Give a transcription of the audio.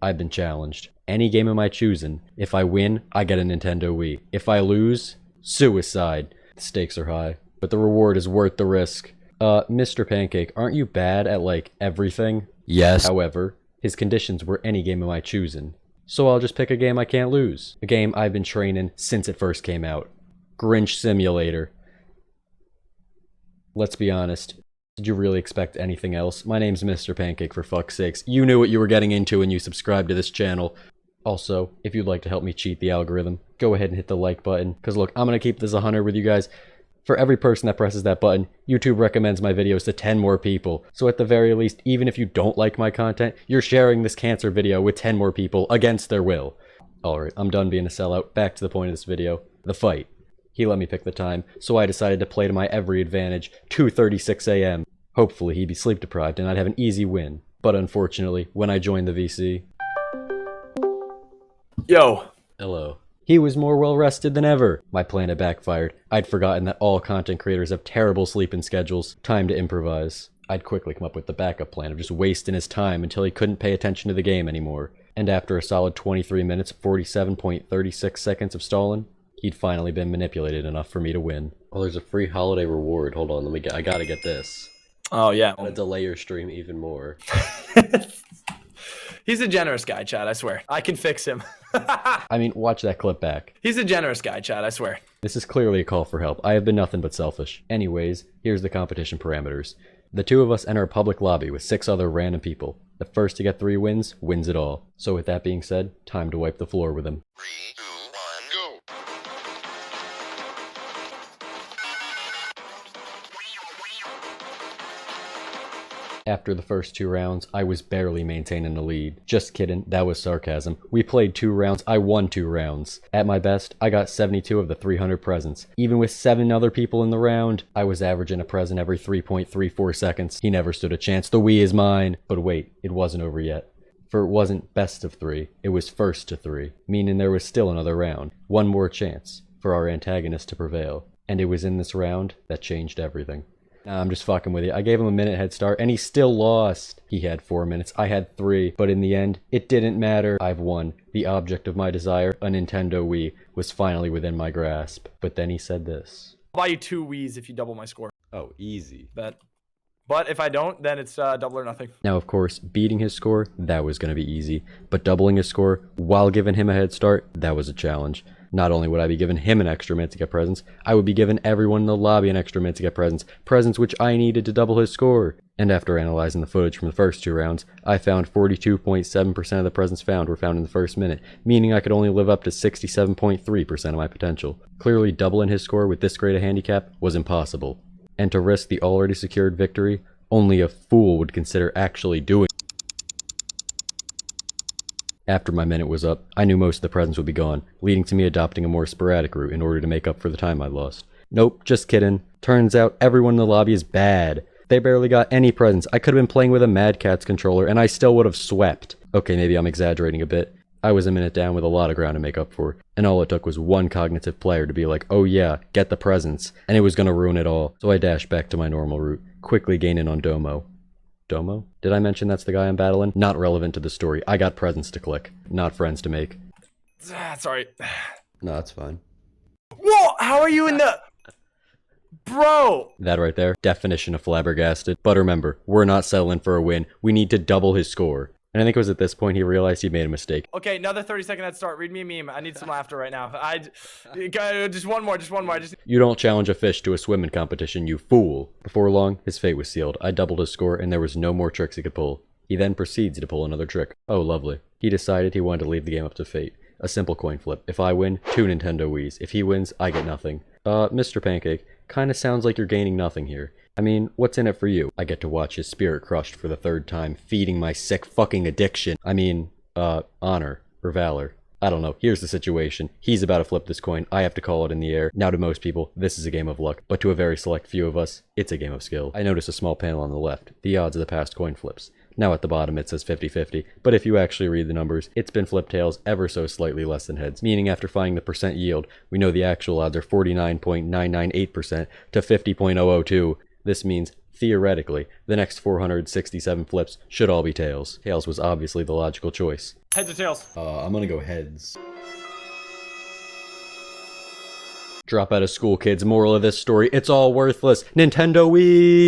I've been challenged. Any game of my choosing. If I win, I get a Nintendo Wii. If I lose, suicide. The stakes are high, but the reward is worth the risk. Mr. Pancake, aren't you bad at, like, everything? Yes. However, his conditions were any game of my choosing. So I'll just pick a game I can't lose. A game I've been training since it first came out. Grinch Simulator. Let's be honest. Did you really expect anything else? My name's Mr. Pancake, for fuck's sakes. You knew what you were getting into when you subscribed to this channel. Also, if you'd like to help me cheat the algorithm, go ahead and hit the like button. Because look, I'm going to keep this 100 with you guys. For every person that presses that button, YouTube recommends my videos to 10 more people. So at the very least, even if you don't like my content, you're sharing this cancer video with 10 more people against their will. Alright, I'm done being a sellout. Back to the point of this video. The fight. He let me pick the time, so I decided to play to my every advantage, 2:36 a.m. Hopefully he'd be sleep deprived and I'd have an easy win. But unfortunately, when I joined the VC... Yo. Hello. He was more well-rested than ever. My plan had backfired. I'd forgotten that all content creators have terrible sleeping schedules. Time to improvise. I'd quickly come up with the backup plan of just wasting his time until he couldn't pay attention to the game anymore. And after a solid 23 minutes, 47.36 seconds of stalling, he'd finally been manipulated enough for me to win. Oh, there's a free holiday reward. Hold on, I gotta get this. Oh, yeah. I'm gonna delay your stream even more. He's a generous guy, Chad, I swear. I can fix him. I mean, watch that clip back. He's a generous guy, Chad, I swear. This is clearly a call for help. I have been nothing but selfish. Anyways, here's the competition parameters. The two of us enter a public lobby with 6 other random people. The first to get 3 wins, wins it all. So with that being said, time to wipe the floor with him. 3, 2, 1, go! After the first 2 rounds, I was barely maintaining the lead. Just kidding, that was sarcasm. We played 2 rounds, I won 2 rounds. At my best, I got 72 of the 300 presents. Even with 7 other people in the round, I was averaging a present every 3.34 seconds. He never stood a chance. The Wii is mine. But wait, it wasn't over yet. For it wasn't best of 3, it was first to 3, meaning there was still another round. One more chance for our antagonist to prevail. And it was in this round that changed everything. Nah, I'm just fucking with you. I gave him a minute head start, and he still lost. He had 4 minutes, I had 3, but in the end, it didn't matter. I've won. The object of my desire, a Nintendo Wii, was finally within my grasp. But then he said this. I'll buy you 2 Wiis if you double my score. Oh, easy. Bet. But if I don't, then it's double or nothing. Now, of course, beating his score, that was going to be easy. But doubling his score, while giving him a head start, that was a challenge. Not only would I be giving him an extra minute to get presents, I would be giving everyone in the lobby an extra minute to get presents. Presents which I needed to double his score. And after analyzing the footage from the first 2 rounds, I found 42.7% of the presents found were found in the first minute, meaning I could only live up to 67.3% of my potential. Clearly, doubling his score with this great a handicap was impossible. And to risk the already secured victory, only a fool would consider actually doing. After my minute was up, I knew most of the presents would be gone, leading to me adopting a more sporadic route in order to make up for the time I lost. Nope, just kidding. Turns out everyone in the lobby is bad. They barely got any presents. I could have been playing with a Mad Catz controller and I still would have swept. Okay, maybe I'm exaggerating a bit. I was a minute down with a lot of ground to make up for, and all it took was one cognitive player to be like, oh yeah, get the presents, and it was gonna ruin it all. So I dashed back to my normal route, quickly gaining on Domo. Domo? Did I mention that's the guy I'm battling? Not relevant to the story. I got presents to click, not friends to make. Sorry. No, that's fine. Whoa! How are you in the... Bro! That right there, definition of flabbergasted. But remember, we're not settling for a win. We need to double his score. And I think it was at this point he realized he made a mistake. Okay, another 30-second head start. Read me a meme. I need some laughter right now. Just one more. You don't challenge a fish to a swimming competition, you fool. Before long, his fate was sealed. I doubled his score, and there was no more tricks he could pull. He then proceeds to pull another trick. Oh, lovely. He decided he wanted to leave the game up to fate. A simple coin flip. If I win, 2 Nintendo Wiis. If he wins, I get nothing. Mr. Pancake, kinda sounds like you're gaining nothing here. I mean, what's in it for you? I get to watch his spirit crushed for the 3rd time, feeding my sick fucking addiction. I mean, honor, or valor. I don't know, here's the situation. He's about to flip this coin, I have to call it in the air. Now to most people, this is a game of luck, but to a very select few of us, it's a game of skill. I notice a small panel on the left, the odds of the past coin flips. Now at the bottom it says 50-50, but if you actually read the numbers, it's been flipped tails ever so slightly less than heads, meaning after finding the percent yield, we know the actual odds are 49.998% to 50.002. This means Theoretically, the next 467 flips should all be tails. Tails was obviously the logical choice. Heads or tails? I'm gonna go heads. Drop out of school, kids. Moral of this story, it's all worthless. Nintendo Wii!